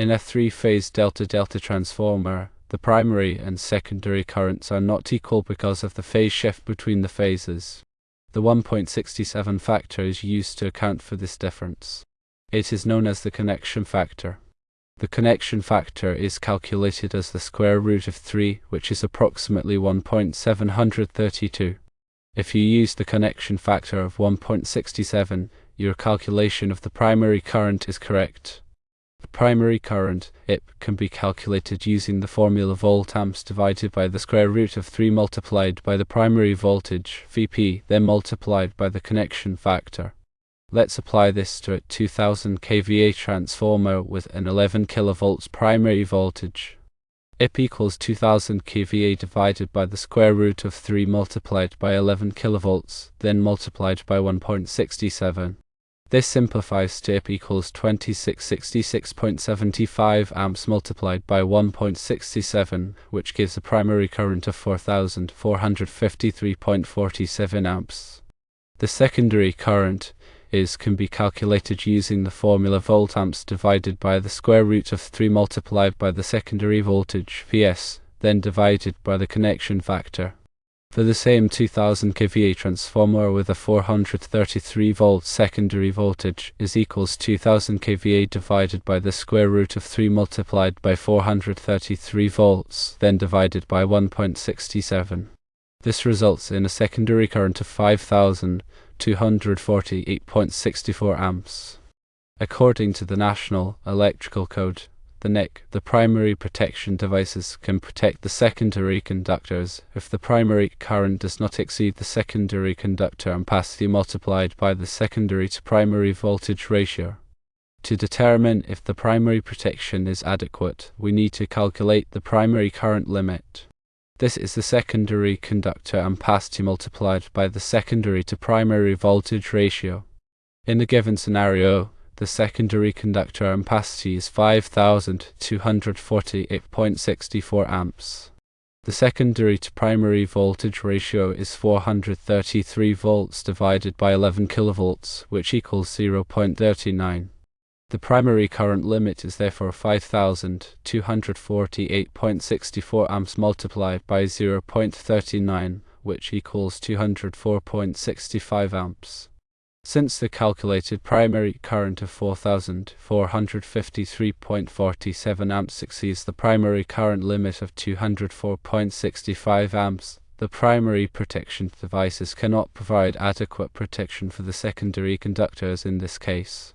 In a three-phase delta-delta transformer, the primary and secondary currents are not equal because of the phase shift between the phases. The 1.67 factor is used to account for this difference. It is known as the connection factor. The connection factor is calculated as the square root of 3, which is approximately 1.732. If you use the connection factor of 1.67, your calculation of the primary current is correct. The primary current, IP, can be calculated using the formula voltamps divided by the square root of 3 multiplied by the primary voltage, Vp, then multiplied by the connection factor. Let's apply this to a 2000 kVA transformer with an 11 kV primary voltage. IP equals 2000 kVA divided by the square root of 3 multiplied by 11 kV, then multiplied by 1.67. This simplifies to IP equals 2666.75 amps multiplied by 1.67, which gives a primary current of 4453.47 amps. The secondary current can be calculated using the formula voltamps divided by the square root of 3 multiplied by the secondary voltage, Vs, then divided by the connection factor. For the same 2000 kVA transformer with a 433 volt secondary voltage is equals 2000 kVA divided by the square root of 3 multiplied by 433 volts, then divided by 1.67. This results in a secondary current of 5248.64 amps. According to the National Electrical Code, the NEC, the primary protection devices can protect the secondary conductors if the primary current does not exceed the secondary conductor ampacity multiplied by the secondary to primary voltage ratio. To determine if the primary protection is adequate, we need to calculate the primary current limit. This is the secondary conductor ampacity multiplied by the secondary to primary voltage ratio. In a given scenario, the secondary conductor ampacity is 5248.64 amps. The secondary to primary voltage ratio is 433 volts divided by 11 kilovolts, which equals 0.39. The primary current limit is therefore 5248.64 amps multiplied by 0.39, which equals 204.65 amps. Since the calculated primary current of 4453.47 amps exceeds the primary current limit of 204.65 amps, the primary protection devices cannot provide adequate protection for the secondary conductors in this case.